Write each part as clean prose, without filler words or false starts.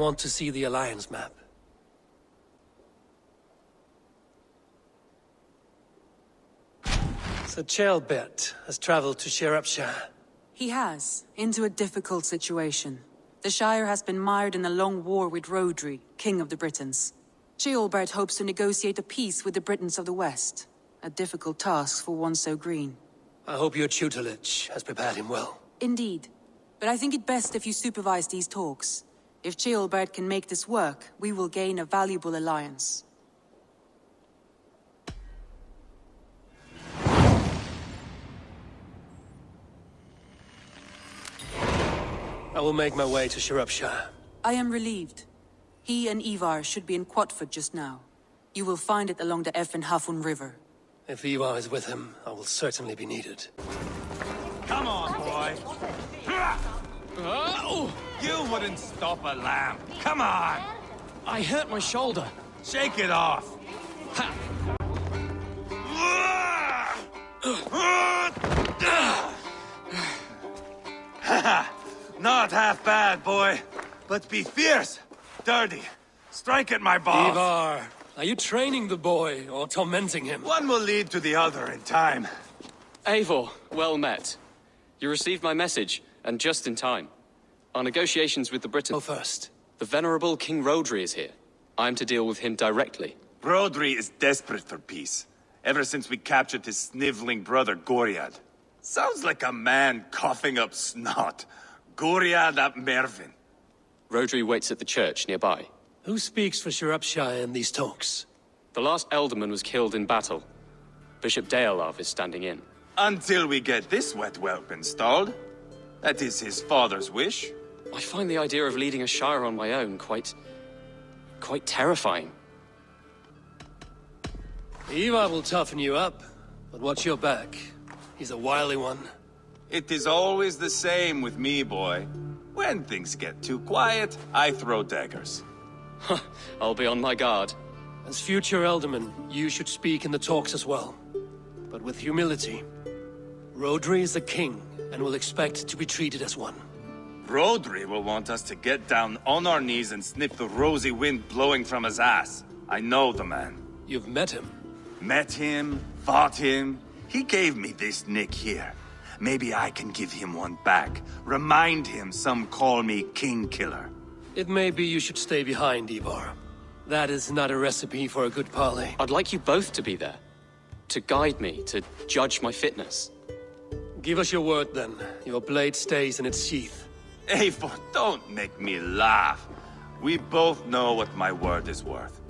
want to see the Alliance map. So Chelbert has traveled to Shropshire. He has, into a difficult situation. The Shire has been mired in a long war with Rhodri, King of the Britons. Ceolbert hopes to negotiate a peace with the Britons of the West. A difficult task for one so green. I hope your tutelage has prepared him well. Indeed. But I think it best if you supervise these talks. If Ceolbert can make this work, we will gain a valuable alliance. I will make my way to Shropshire. I am relieved. He and Ivar should be in Quatford just now. You will find it along the Effen Hafun River. If Ivar is with him, I will certainly be needed. Come on, boy. You wouldn't stop a lamb. Come on. I hurt my shoulder. Shake it off. Ha! Not half bad, boy. But be fierce, dirty. Strike at my balls. Ivar, are you training the boy or tormenting him? One will lead to the other in time. Eivor, well met. You received my message, and just in time. Our negotiations with the Britons... Go first. The venerable King Rhodri is here. I'm to deal with him directly. Rhodri is desperate for peace. Ever since we captured his sniveling brother, Goriad. Sounds like a man coughing up snot. Goriad ap Mervin. Rhodri waits at the church nearby. Who speaks for Shropshire in these talks? The last alderman was killed in battle. Bishop Deolav is standing in. Until we get this wet whelp installed. That is his father's wish. I find the idea of leading a shire on my own quite terrifying. Ivar will toughen you up, but watch your back. He's a wily one. It is always the same with me, boy. When things get too quiet, I throw daggers. I'll be on my guard. As future Elderman, you should speak in the talks as well. But with humility. Rhodri is the king, and will expect to be treated as one. Rhodri will want us to get down on our knees and sniff the rosy wind blowing from his ass. I know the man. You've met him. Met him, fought him. He gave me this nick here. Maybe I can give him one back. Remind him some call me King Killer. It may be you should stay behind, Ivar. That is not a recipe for a good parley. I'd like you both to be there. To guide me, to judge my fitness. Give us your word, then. Your blade stays in its sheath. Eivor, don't make me laugh. We both know what my word is worth.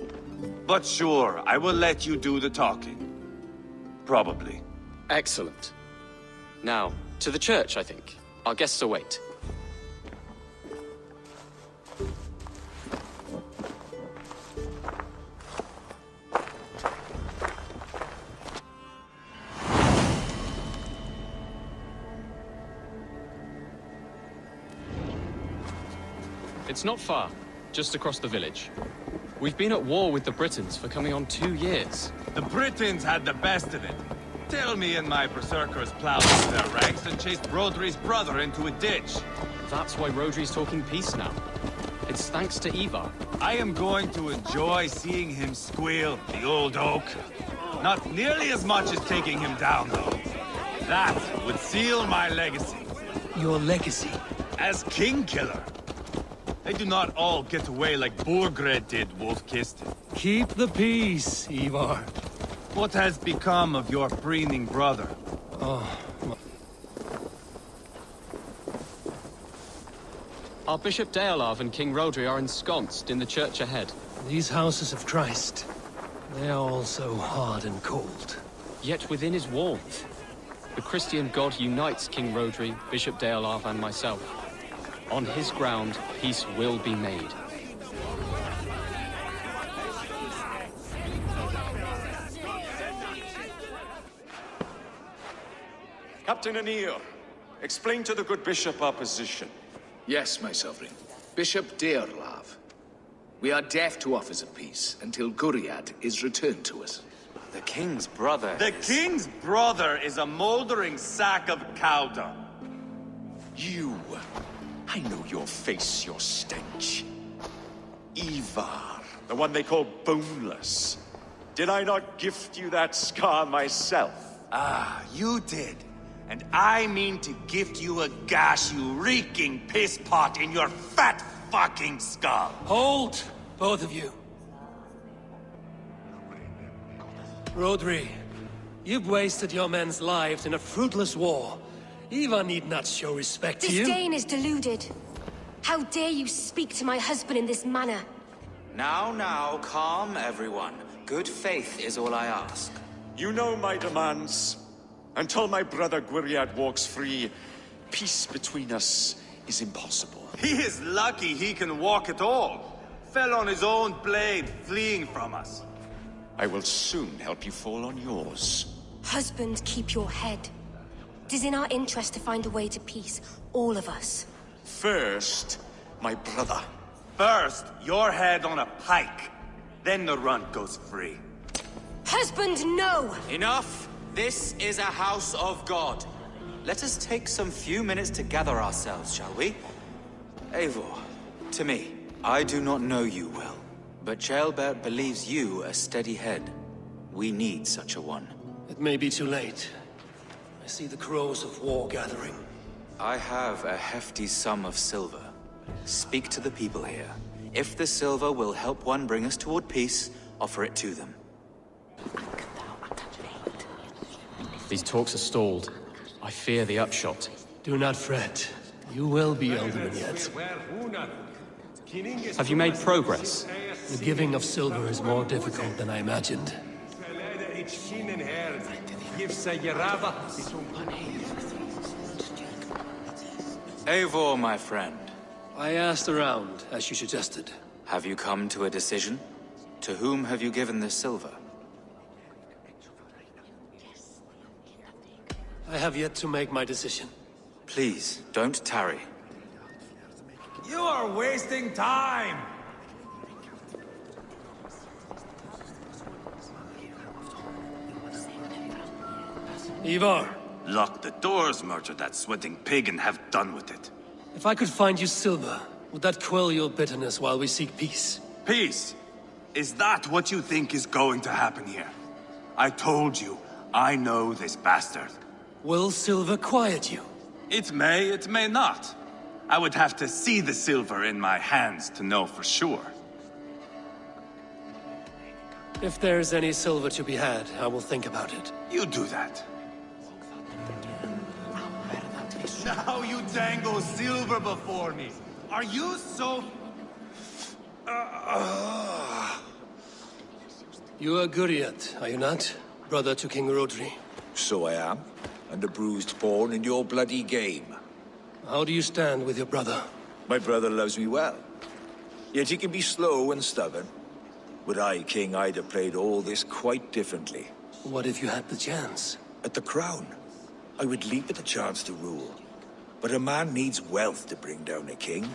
But sure, I will let you do the talking. Probably. Excellent. Now, to the church, I think. Our guests await. It's not far, just across the village. We've been at war with the Britons for coming on 2 years. The Britons had the best of it. Tell me and my berserkers plowed through their ranks and chased Rhodri's brother into a ditch. That's why Rhodri's talking peace now. It's thanks to Ivar. I am going to enjoy seeing him squeal, the old oak. Not nearly as much as taking him down, though. That would seal my legacy. Your legacy? As King Killer. They do not all get away like Borgred did, Wolf-Kissed. Keep the peace, Ivar. What has become of your preening brother? Our Bishop Deolav and King Rhodri are ensconced in the church ahead. These houses of Christ, they are all so hard and cold. Yet within his warmth, the Christian God unites King Rhodri, Bishop Deolav, and myself. On his ground, peace will be made. Captain Anir, explain to the good bishop our position. Yes, my sovereign. Bishop Deorlav. We are deaf to offers of peace until Guriad is returned to us. The king's brother The king's brother is a moldering sack of cow dung. You! I know your face, your stench. Ivar, the one they call boneless. Did I not gift you that scar myself? Ah, you did. And I mean to gift you a gash, you reeking piss pot in your fat fucking skull. Hold, both of you. Rodri, you've wasted your men's lives in a fruitless war. Ivar need not show respect to you. Disdain is deluded. How dare you speak to my husband in this manner? Now, calm everyone. Good faith is all I ask. You know my demands. Until my brother Gwriad walks free, peace between us is impossible. He is lucky he can walk at all. Fell on his own blade, fleeing from us. I will soon help you fall on yours. Husband, keep your head. It is in our interest to find a way to peace, all of us. First, my brother. First, your head on a pike. Then the runt goes free. Husband, no! Enough! This is a house of God. Let us take some few minutes to gather ourselves, shall we? Eivor, to me, I do not know you well, but Ceolbert believes you a steady head. We need such a one. It may be too late. I see the crows of war gathering. I have a hefty sum of silver. Speak to the people here. If the silver will help one bring us toward peace, offer it to them. These talks are stalled. I fear the upshot. Do not fret. You will be Alderman yet. Have you made progress? The giving of silver is more difficult than I imagined. Eivor, my friend. I asked around, as you suggested. Have you come to a decision? To whom have you given this silver? I have yet to make my decision. Please, don't tarry. You are wasting time! Ivar, Lock the doors, murder that sweating pig, and have done with it. if I could find you silver, would that quell your bitterness while we seek peace? Peace? Is that what you think is going to happen here? I told you, I know this bastard. Will silver quiet you? It may not. I would have to see the silver in my hands to know for sure. If there's any silver to be had, I will think about it. You do that. Now you dangle silver before me. Are you so... You are Guriat, are you not? Brother to King Rodri. So I am, and a bruised pawn in your bloody game. How do you stand with your brother? My brother loves me well. Yet he can be slow and stubborn. Were I king, I'd have played all this quite differently. What if you had the chance? At the crown, I would leap at the chance to rule. But a man needs wealth to bring down a king.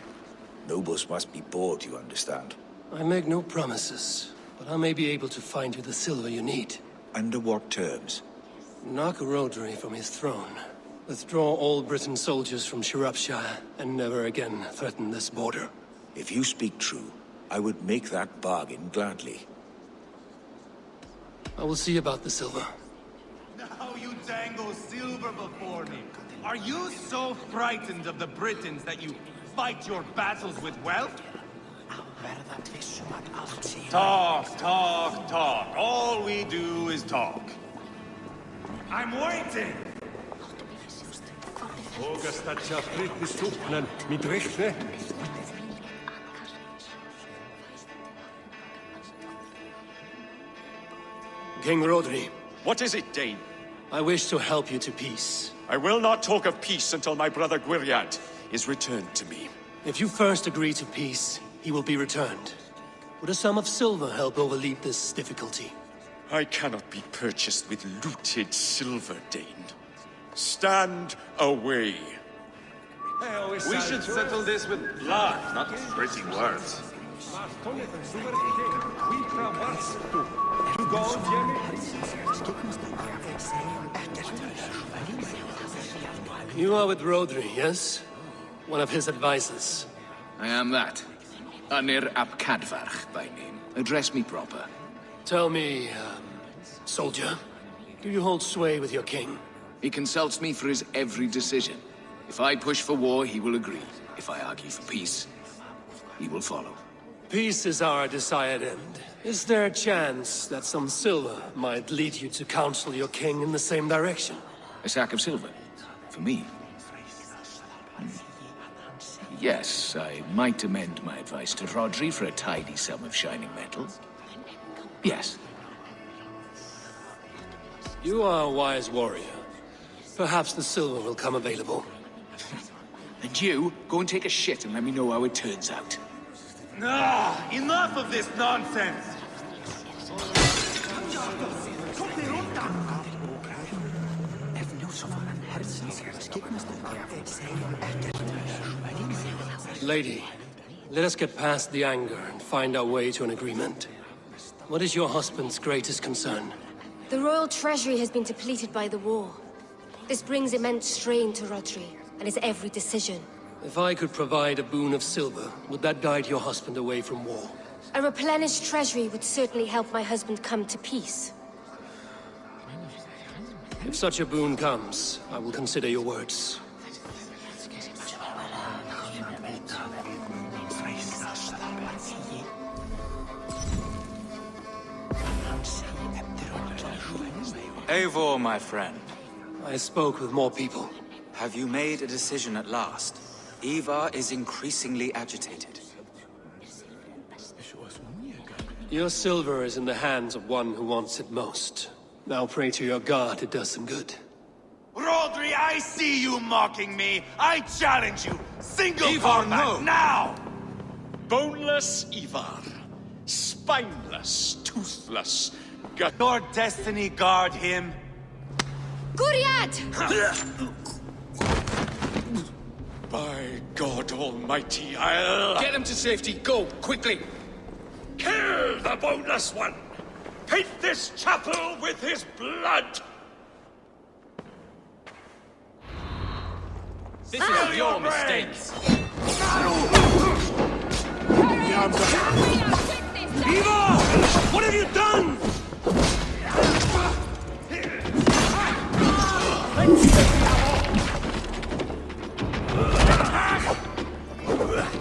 Nobles must be bought, you understand. I make no promises, but I may be able to find you the silver you need. Under what terms? Knock Rodri from his throne. Withdraw all Britain soldiers from Shropshire, and never again threaten this border. If you speak true, I would make that bargain gladly. I will see about the silver. Now you dangle silver before me. Are you so frightened of the Britons that you fight your battles with wealth? Talk, talk, talk. All we do is talk. I'm waiting! King Rodri, What is it, Dane? I wish to help you to peace. I will not talk of peace until my brother Gwriad is returned to me. If you first agree to peace, he will be returned. Would a sum of silver help overleap this difficulty? I cannot be purchased with looted silver, Dane. Stand away. We should settle this with blood, not pretty words. You are with Rodri, yes? One of his advisors. I am that. Anir ap Cadfarch by name. Address me proper. Tell me, soldier, do you hold sway with your king? He consults me for his every decision. If I push for war, he will agree. If I argue for peace, he will follow. Peace is our desired end. Is there a chance that some silver might lead you to counsel your king in the same direction? A sack of silver? For me? Yes, I might amend my advice to Rodri for a tidy sum of shining metal. Yes. You are a wise warrior. Perhaps the silver will come available. And you, go and take a shit and let me know how it turns out. Enough of this nonsense! Lady, let us get past the anger and find our way to an agreement. What is your husband's greatest concern? The royal treasury has been depleted by the war. This brings immense strain to Rodri and his every decision. If I could provide a boon of silver, would that guide your husband away from war? A replenished treasury would certainly help my husband come to peace. If such a boon comes, I will consider your words. Eivor, my friend. I spoke with more people. Have you made a decision at last? Ivar is increasingly agitated. Your silver is in the hands of one who wants it most. Now pray to your god it does some good. Rodri, I see you mocking me! I challenge you! Single Ivar, combat, no. now! Boneless Ivar. Spineless, toothless. Your destiny guard him. Guriad! By God Almighty, I'll... Get him to safety, go, quickly! Kill the boneless one! Paint this chapel with his blood! This is your mistake. Eva! What have you done?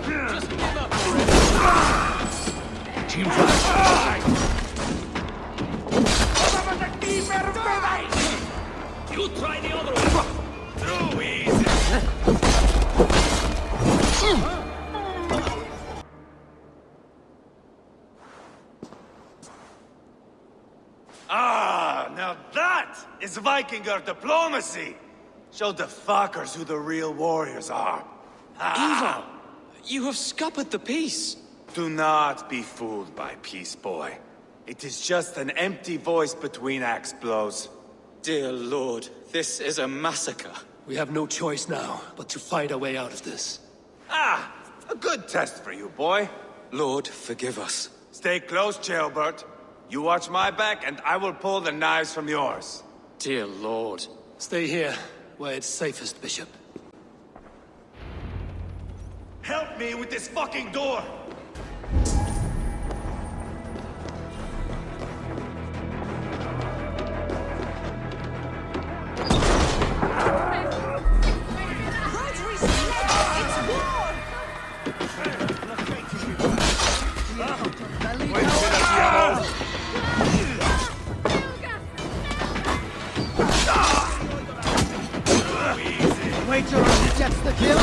Just give up already. Team fight! You try the other one. Too easy. Now that is Vikinger diplomacy! Show the fuckers who the real warriors are. Ivar, you have scuppered the peace. Do not be fooled by peace, boy. It is just an empty voice between axe blows. Dear Lord, this is a massacre. We have no choice now, but to fight our way out of this. A good test for you, boy. Lord, forgive us. Stay close, Jailbert. You watch my back, and I will pull the knives from yours. Dear Lord. Stay here, where it's safest, Bishop. Help me with this fucking door! Waiter gets the kill.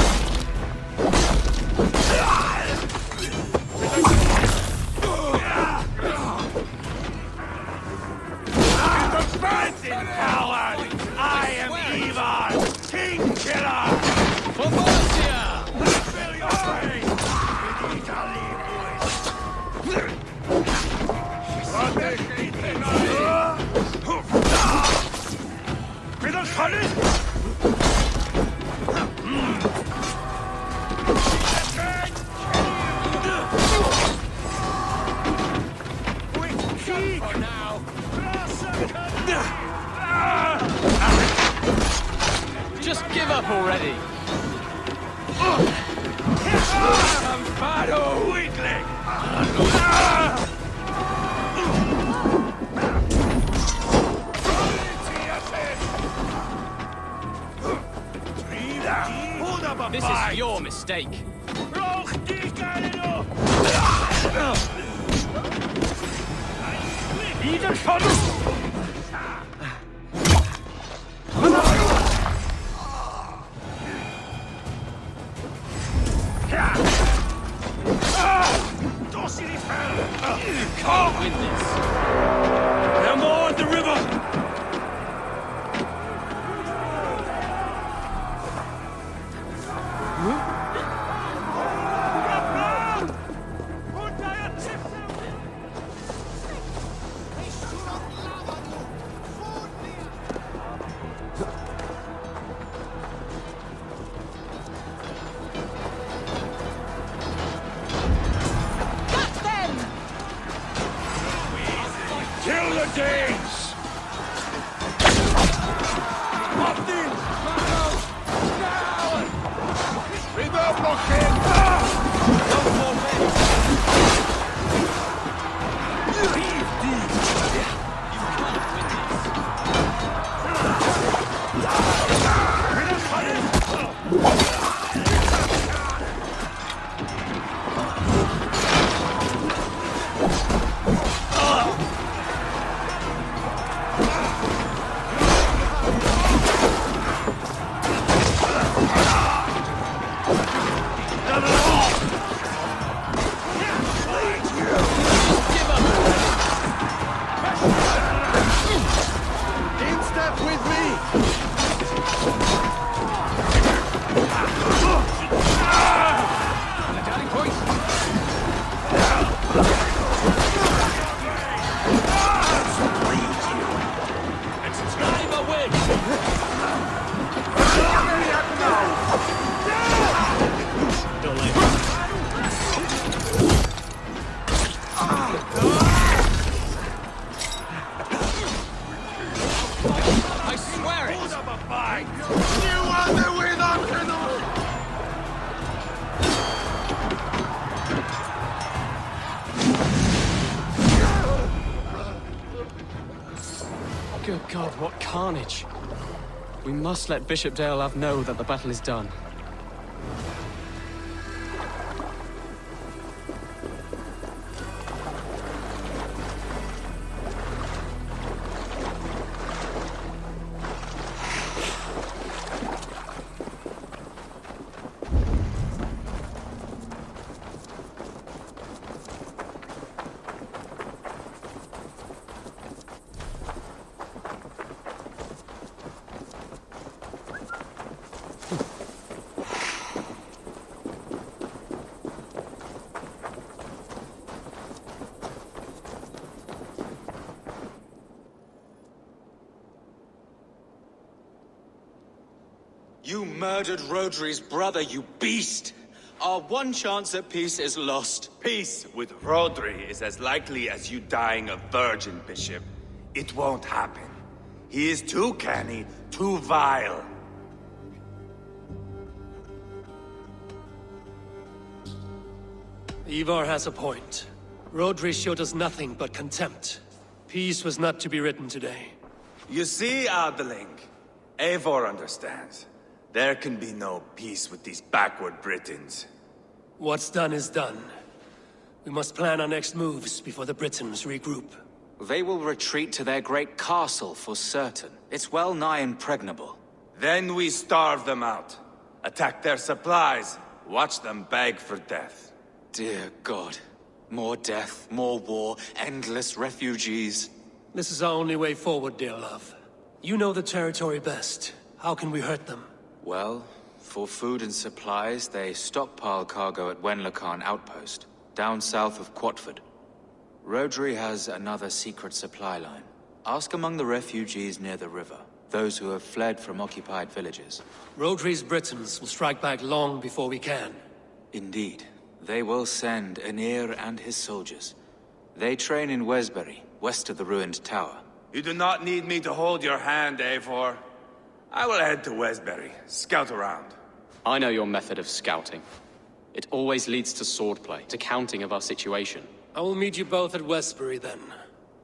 Coward! I am Ivar, King Killer! For Mercia! Just give up already! Shadow! Weakling! This is your mistake. You can't win this! They're more at the river! Kill the Danes! Martin! Down! River blocking! No more men! Good God, what carnage. We must let Bishop Deolav know that the battle is done. You murdered Rodri's brother, you beast! Our one chance at peace is lost. Peace with Rodri is as likely as you dying a virgin, Bishop. It won't happen. He is too canny, too vile. Ivar has a point. Rodri showed us nothing but contempt. Peace was not to be written today. You see, Adeling, Eivor understands. There can be no peace with these backward Britons. What's done is done. We must plan our next moves before the Britons regroup. They will retreat to their great castle for certain. It's well nigh impregnable. Then we starve them out. Attack their supplies. Watch them beg for death. Dear God. More death, more war, endless refugees. This is our only way forward, Deolav. You know the territory best. How can we hurt them? Well, for food and supplies, they stockpile cargo at Wenlocan Outpost, down south of Quatford. Rodri has another secret supply line. Ask among the refugees near the river, those who have fled from occupied villages. Rodri's Britons will strike back long before we can. Indeed. They will send Aenir and his soldiers. They train in Wesbury, west of the ruined tower. You do not need me to hold your hand, Eivor. I will head to Wesbury, scout around. I know your method of scouting. It always leads to swordplay, to counting of our situation. I will meet you both at Westbury then,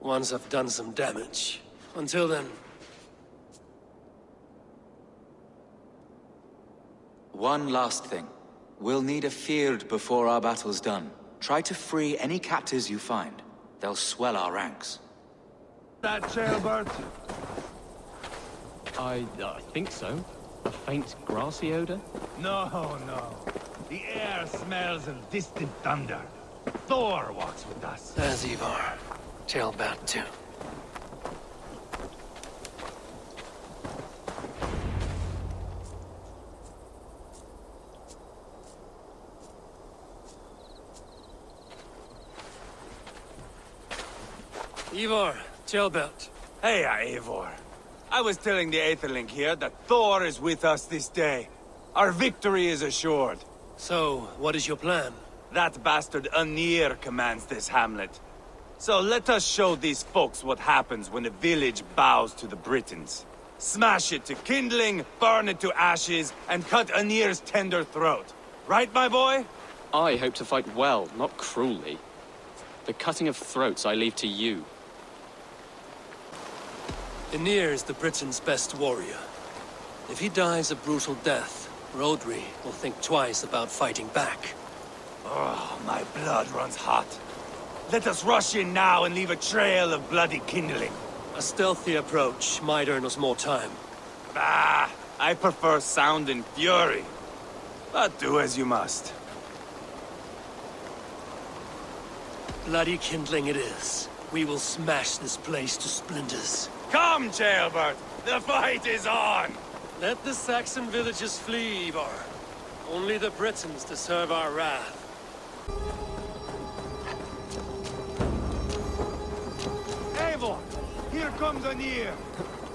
once I've done some damage. Until then... One last thing. We'll need a field before our battle's done. Try to free any captives you find. They'll swell our ranks. That jailbird? I think so. A faint grassy odor? No, no. The air smells of distant thunder. Thor walks with us. As Ivar. Tailbat too. Ivar, Tailbat. Hey, Eivor. I was telling the Aetherling here that Thor is with us this day. Our victory is assured. So, what is your plan? That bastard Anir commands this hamlet. So let us show these folks what happens when a village bows to the Britons. Smash it to kindling, burn it to ashes, and cut Anir's tender throat. Right, my boy? I hope to fight well, not cruelly. The cutting of throats I leave to you. Anir is the Britons' best warrior. If he dies a brutal death, Rodri will think twice about fighting back. Oh, my blood runs hot. Let us rush in now and leave a trail of bloody kindling. A stealthy approach might earn us more time. Bah, I prefer sound and fury. But do as you must. Bloody kindling it is. We will smash this place to splinters. Come, Jailbert! The fight is on! Let the Saxon villages flee, Ivar. Only the Britons deserve our wrath. Eivor! Here comes Anir!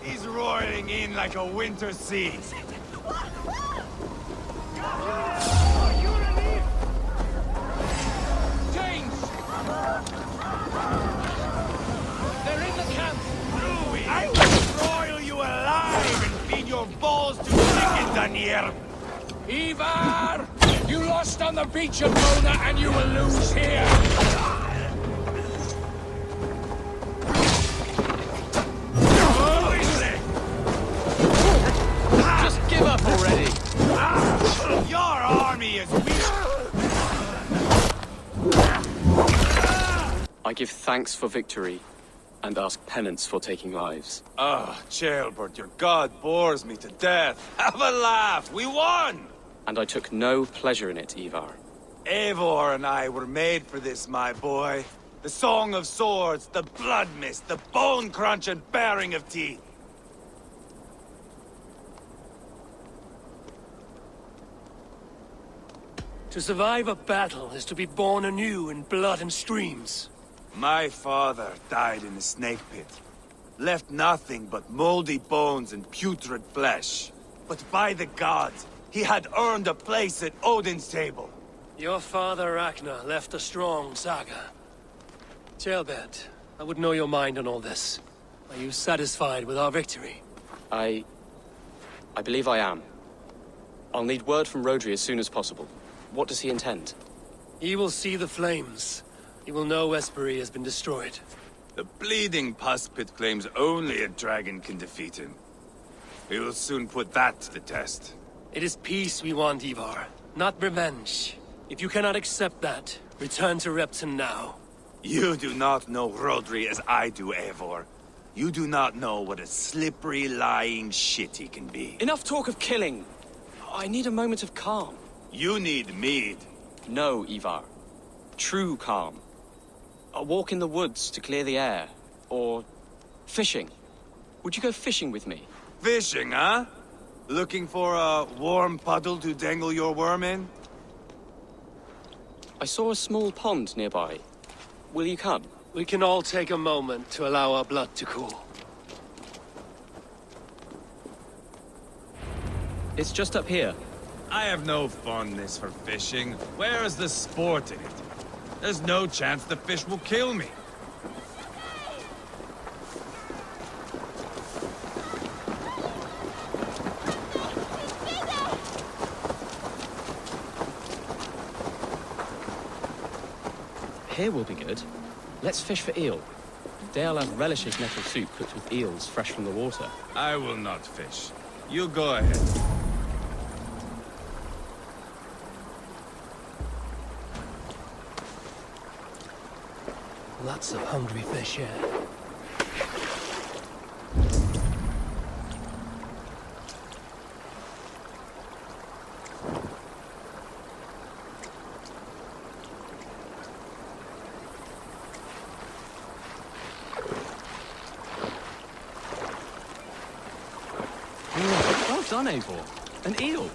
He's roaring in like a winter sea. James! They're in the camp! I will broil you alive and feed your balls to chickens, Anir! Ivar! You lost on the beach of Mona, and you will lose here! Just give up already! Your army is weak! I give thanks for victory, and ask penance for taking lives. Ah, Jailbert, your god bores me to death. Have a laugh! We won! And I took no pleasure in it, Ivar. Eivor and I were made for this, my boy. The song of swords, the blood mist, the bone crunch and baring of teeth. To survive a battle is to be born anew in blood and streams. My father died in a snake pit. Left nothing but moldy bones and putrid flesh. But by the gods, he had earned a place at Odin's table. Your father Ragnar left a strong saga. Tailbat, I would know your mind on all this. Are you satisfied with our victory? I believe I am. I'll need word from Rodri as soon as possible. What does he intend? He will see the flames. He will know Westbury has been destroyed. The bleeding pus pit claims only a dragon can defeat him. We will soon put that to the test. It is peace we want, Ivar, not revenge. If you cannot accept that, return to Repton now. You do not know Rodri as I do, Eivor. You do not know what a slippery, lying shit he can be. Enough talk of killing! I need a moment of calm. You need mead. No, Ivar. True calm. A walk in the woods to clear the air. Or fishing. Would you go fishing with me? Fishing, huh? Looking for a warm puddle to dangle your worm in? I saw a small pond nearby. Will you come? We can all take a moment to allow our blood to cool. It's just up here. I have no fondness for fishing. Where is the sport in it? There's no chance the fish will kill me. Here will be good. Let's fish for eel. Deolav relishes nettle soup cooked with eels fresh from the water. I will not fish. You go ahead. Lots of hungry fish here. Well done, Eivor. An eel.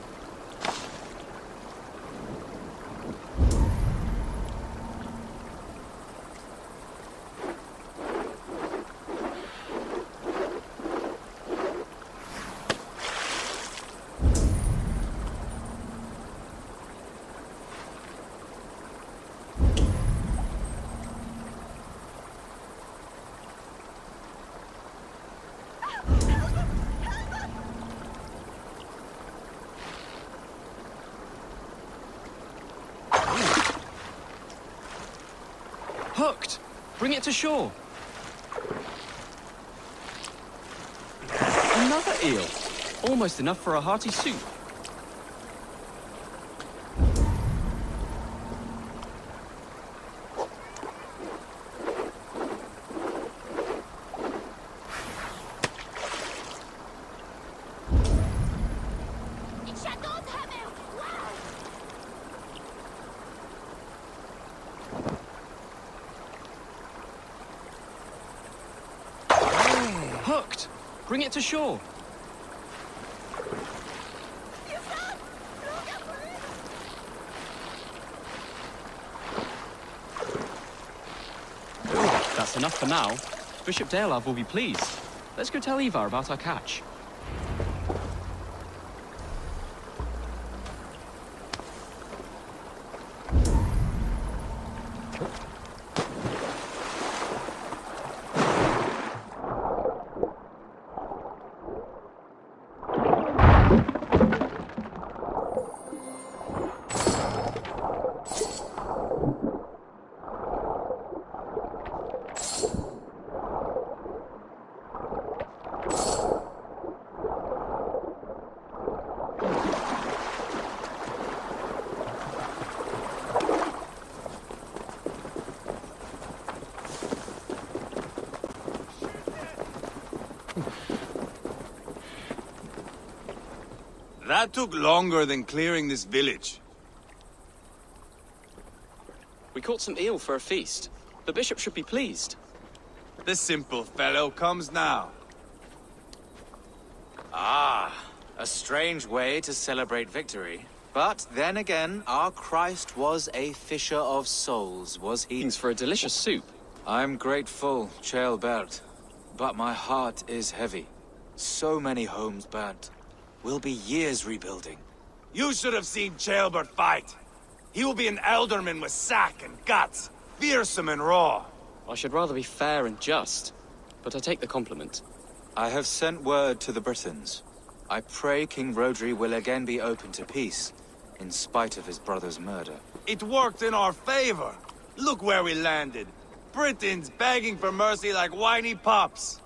Hooked! Bring it to shore! Another eel! Almost enough for a hearty soup. Hooked! Bring it to shore! That's enough for now. Bishop Deolav will be pleased. Let's go tell Ivar about our catch. That took longer than clearing this village. We caught some eel for a feast. The bishop should be pleased. The simple fellow comes now. Ah, a strange way to celebrate victory. But then again, our Christ was a fisher of souls, was he? Thanks for a delicious soup. I'm grateful, Ceolbert, but my heart is heavy. So many homes burnt. We'll be years rebuilding. You should have seen Ceolbert fight. He will be an alderman with sack and guts, fearsome and raw. I should rather be fair and just, but I take the compliment. I have sent word to the Britons. I pray King Rodri will again be open to peace, in spite of his brother's murder. It worked in our favor. Look where we landed. Britons begging for mercy like whiny pups.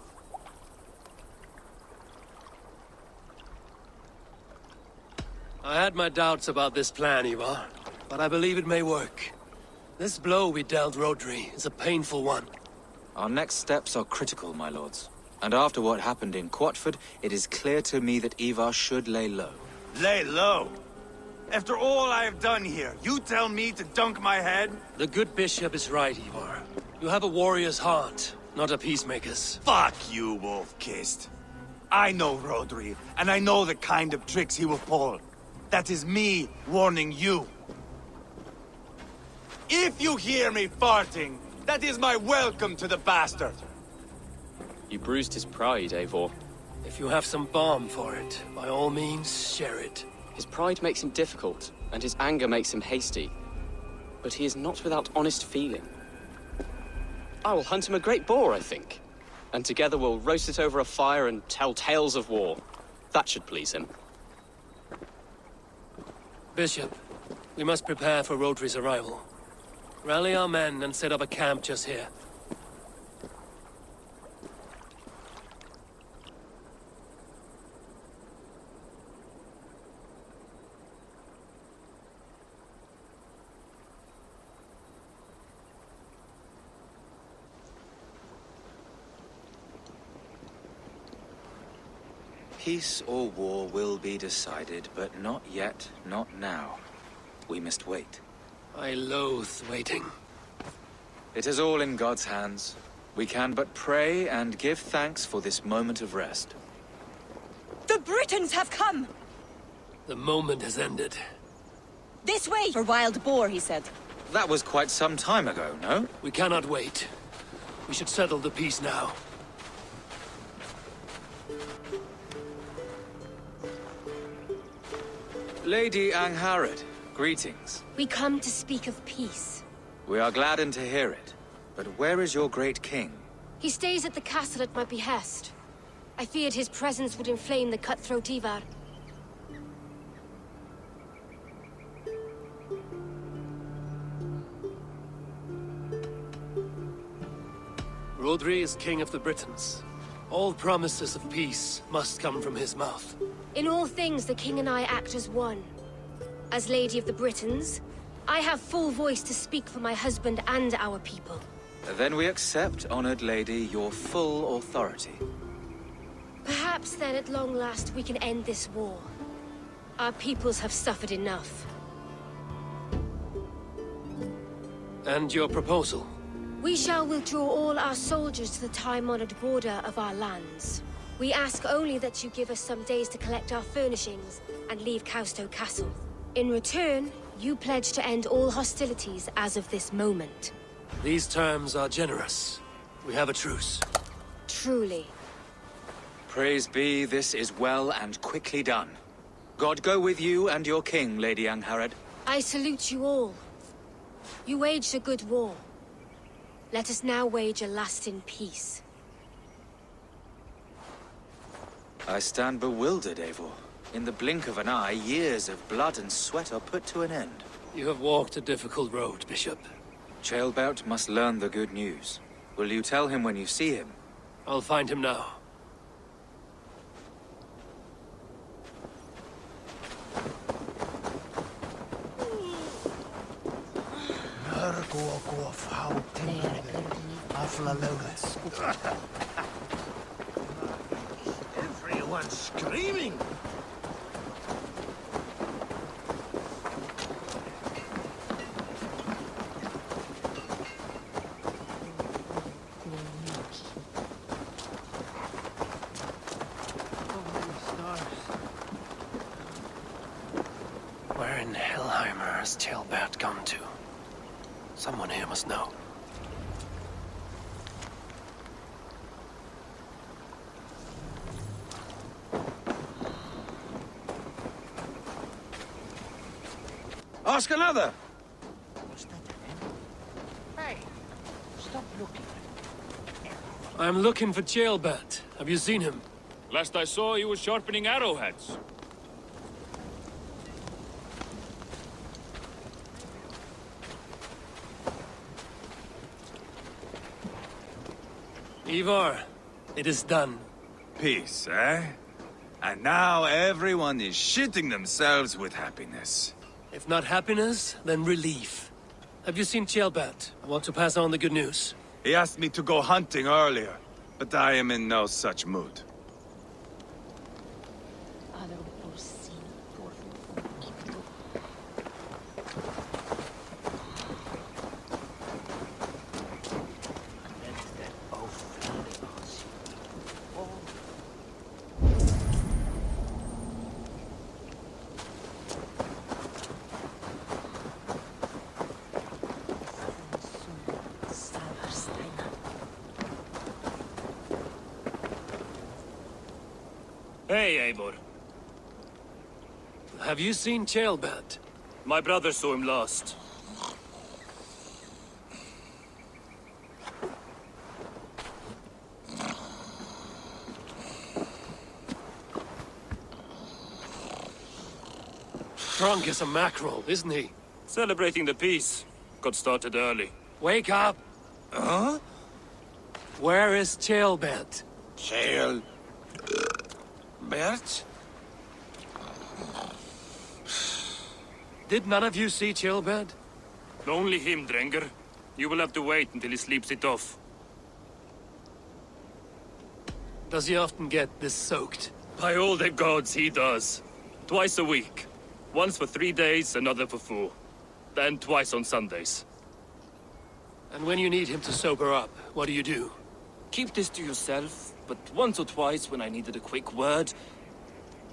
I had my doubts about this plan, Ivar, but I believe it may work. This blow we dealt Rodri is a painful one. Our next steps are critical, my lords. And after what happened in Quatford, it is clear to me that Ivar should lay low. Lay low? After all I have done here, you tell me to dunk my head? The good bishop is right, Ivar. You have a warrior's heart, not a peacemaker's. Fuck you, wolf-kissed. I know Rodri, and I know the kind of tricks he will pull. That is me warning you. If you hear me farting, that is my welcome to the bastard. You bruised his pride, Eivor. If you have some balm for it, by all means, share it. His pride makes him difficult, and his anger makes him hasty. But he is not without honest feeling. I will hunt him a great boar, I think. And together we'll roast it over a fire and tell tales of war. That should please him. Bishop, we must prepare for Rodri's arrival. Rally our men and set up a camp just here. Peace or war will be decided, but not yet, not now. We must wait. I loathe waiting. It is all in God's hands. We can but pray and give thanks for this moment of rest. The Britons have come! The moment has ended. This way! For wild boar, he said. That was quite some time ago, no? We cannot wait. We should settle the peace now. Lady Angharad, greetings. We come to speak of peace. We are gladdened to hear it. But where is your great king? He stays at the castle at my behest. I feared his presence would inflame the cutthroat Ivar. Rodri is king of the Britons. All promises of peace must come from his mouth. In all things, the king and I act as one. As Lady of the Britons, I have full voice to speak for my husband and our people. Then we accept, honored lady, your full authority. Perhaps then at long last we can end this war. Our peoples have suffered enough. And your proposal? We shall withdraw all our soldiers to the time-honored border of our lands. We ask only that you give us some days to collect our furnishings and leave Causto Castle. In return, you pledge to end all hostilities as of this moment. These terms are generous. We have a truce. Truly. Praise be, this is well and quickly done. God go with you and your king, Lady Angharad. I salute you all. You waged a good war. Let us now wage a lasting peace. I stand bewildered, Eivor. In the blink of an eye, years of blood and sweat are put to an end. You have walked a difficult road, Bishop. Ceolbert must learn the good news. Will you tell him when you see him? I'll find him now. Everyone's screaming! Where in Hellheimer has Ceolbert gone to? Someone here must know. Ask another! Hey, stop looking. I'm looking for Ceolbert. Have you seen him? Last I saw, he was sharpening arrowheads. Ivar, it is done. Peace, eh? And now everyone is shitting themselves with happiness. If not happiness, then relief. Have you seen Ceolbert? I want to pass on the good news. He asked me to go hunting earlier, but I am in no such mood. Hey, Eivor. Have you seen Ceolbert? My brother saw him last. Drunk as a mackerel, isn't he? Celebrating the peace. Got started early. Wake up! Huh? Where is Chaelbert? Chael... Bert? Did none of you see Chaelbert? Only him, Drenger. You will have to wait until he sleeps it off. Does he often get this soaked? By all the gods, he does. Twice a week. Once for 3 days, another for 4. Then twice on Sundays. And when you need him to sober up, what do you do? Keep this to yourself, but once or twice when I needed a quick word,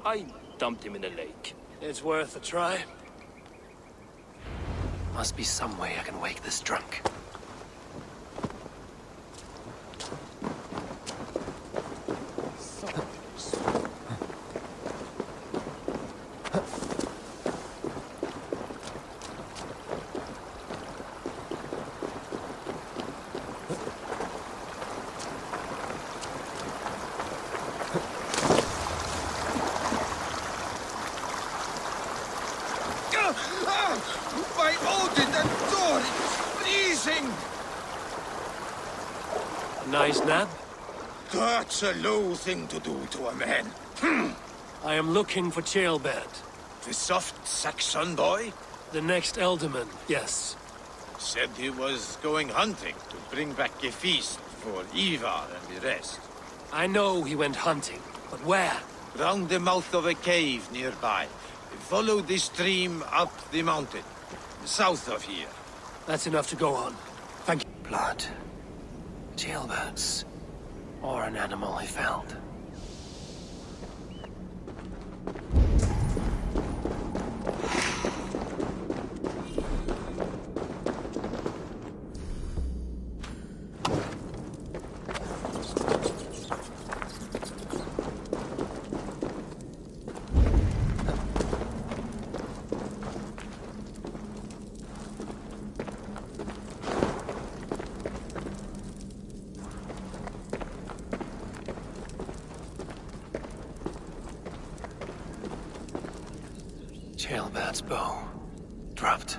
I dumped him in a lake. It's worth a try. Must be some way I can wake this drunk. By Odin, that door is freezing! Nice nap? That's a low thing to do to a man. I am looking for Chaelbert. The soft Saxon boy? The next Elderman, yes. Said he was going hunting to bring back a feast for Ivar and the rest. I know he went hunting, but where? Round the mouth of a cave nearby. Follow the stream up the mountain, south of here. That's enough to go on. Thank you. Blood. Jailbirds. Or an animal he felled. Chaelbert's bow. Dropped.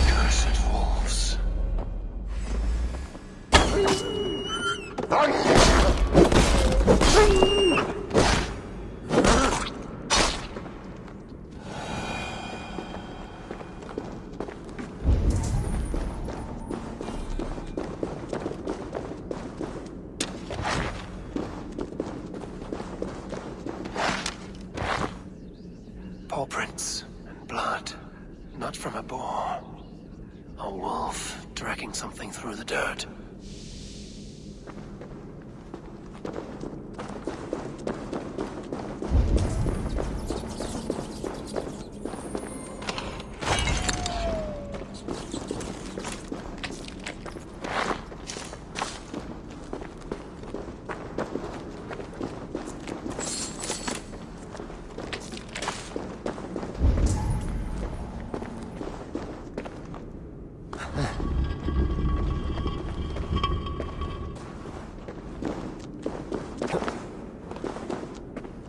Cursed wolves. Paw prints and blood. Not from a boar. A wolf dragging something through the dirt.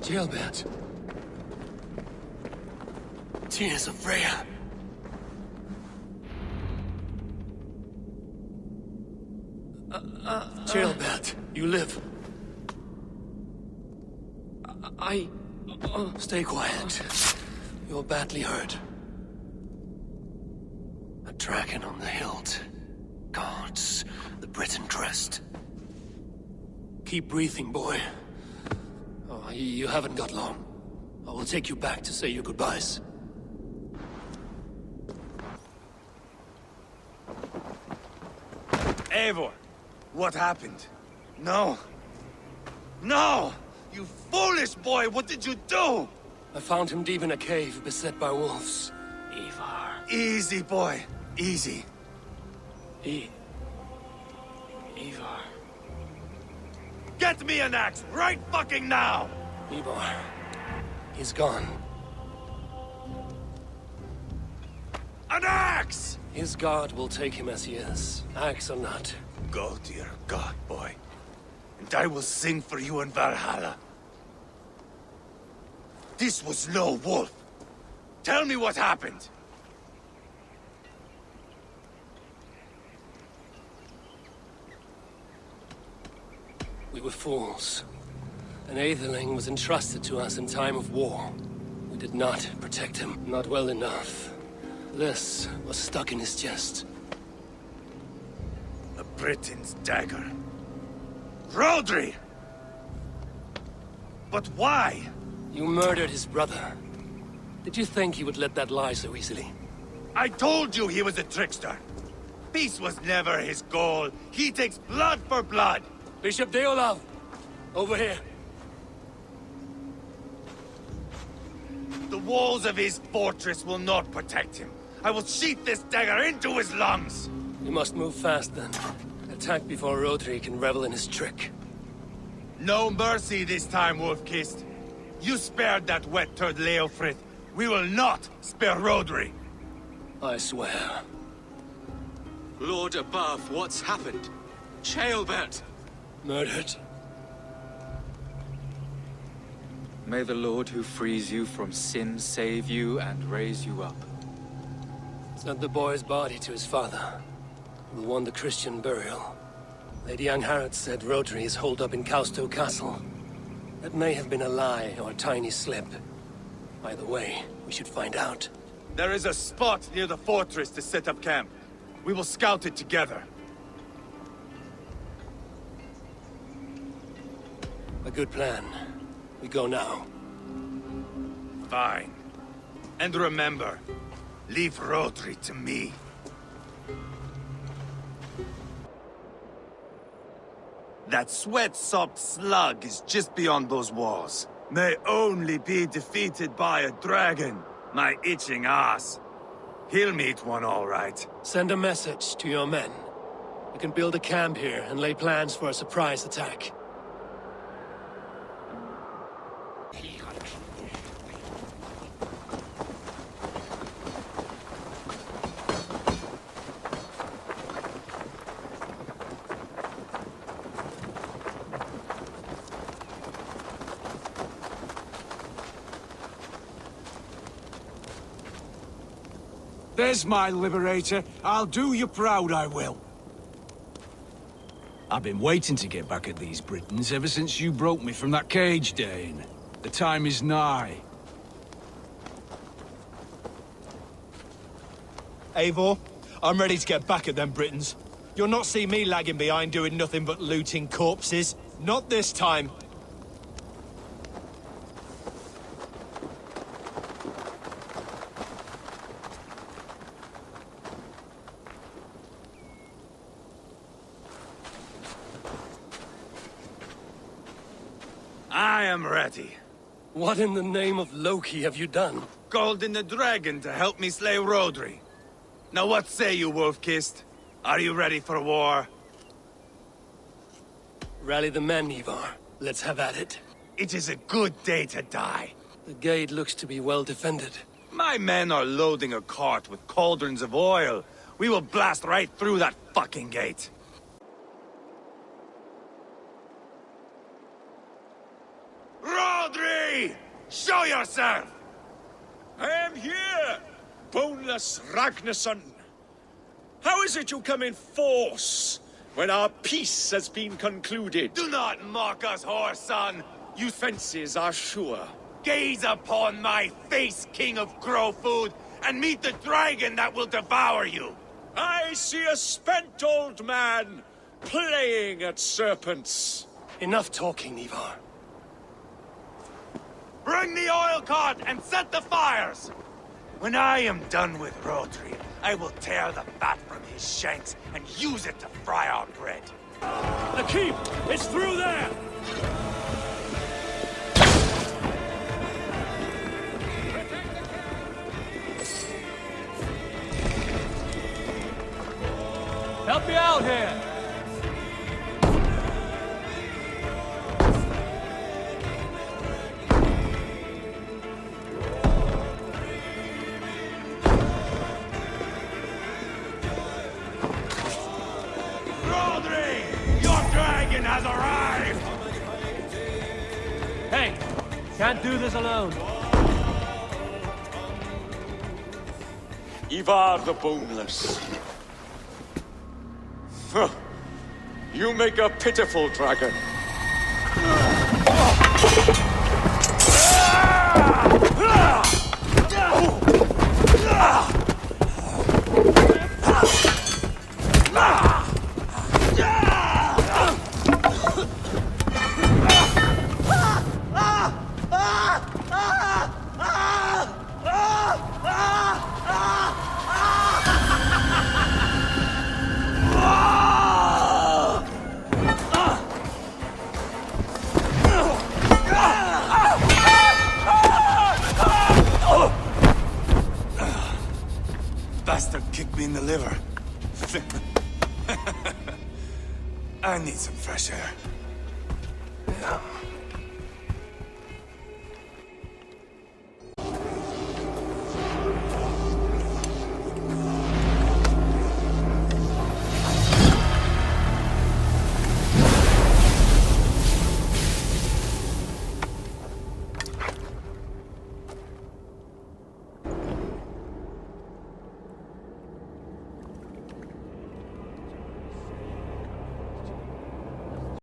Jailbird. Tears of Freya. Jailbird, you live. I Stay quiet. You're badly hurt. A dragon on the hilt. Gods, the Briton crest. Keep breathing, boy. Oh, you haven't got long. I will take you back to say your goodbyes. Eivor, what happened? No. No! You foolish boy, what did you do? I found him deep in a cave, beset by wolves. Ivar. Easy, boy. Easy. Ivar. Get me an axe right fucking now! Ivar. He's gone. An axe! His god will take him as he is, axe or not. Go to your god, boy. And I will sing for you in Valhalla. This was no wolf. Tell me what happened. We were fools. An Aetherling was entrusted to us in time of war. We did not protect him, not well enough. This was stuck in his chest. A Briton's dagger. Rodri! But why? You murdered his brother. Did you think he would let that lie so easily? I told you he was a trickster. Peace was never his goal. He takes blood for blood. Bishop Deolav! Over here. The walls of his fortress will not protect him. I will sheath this dagger into his lungs! You must move fast then. Attack before Rodri can revel in his trick. No mercy this time, Wolf-Kissed. You spared that wet turd Leofrith. We will not spare Rodri. I swear. Lord above, what's happened? Ceolbert! Murdered. May the Lord who frees you from sin save you and raise you up. Sent the boy's body to his father. Will want the Christian burial. Lady Angharad said Rodri is holed up in Causto Castle. That may have been a lie or a tiny slip. Either way, we should find out. There is a spot near the fortress to set up camp. We will scout it together. A good plan. We go now. Fine. And remember, leave Rodri to me. That sweat-sopped slug is just beyond those walls. May only be defeated by a dragon. My itching ass. He'll meet one all right. Send a message to your men. We can build a camp here and lay plans for a surprise attack. There's my liberator. I'll do you proud, I will. I've been waiting to get back at these Britons ever since you broke me from that cage, Dane. The time is nigh. Eivor, I'm ready to get back at them Britons. You'll not see me lagging behind doing nothing but looting corpses. Not this time. I am ready. What in the name of Loki have you done? Called in the dragon to help me slay Rodri. Now what say you, Wolf-Kissed? Are you ready for war? Rally the men, Ivar. Let's have at it. It is a good day to die. The gate looks to be well defended. My men are loading a cart with cauldrons of oil. We will blast right through that fucking gate. Rodri! Show yourself! I am here, boneless Ragnarsson. How is it you come in force when our peace has been concluded? Do not mock us, whoreson! You fences are sure. Gaze upon my face, King of Grow Food, and meet the dragon that will devour you! I see a spent old man playing at serpents. Enough talking, Ivar. Bring the oil cart and set the fires! When I am done with Rodri, I will tear the fat from his shanks and use it to fry our bread. The keep! It's through there! Help me out here! Rodri! Your dragon has arrived! Hey! Can't do this alone. Ivar the Boneless. Huh. You make a pitiful dragon. Bastard kicked me in the liver. I need some fresh air. Yeah.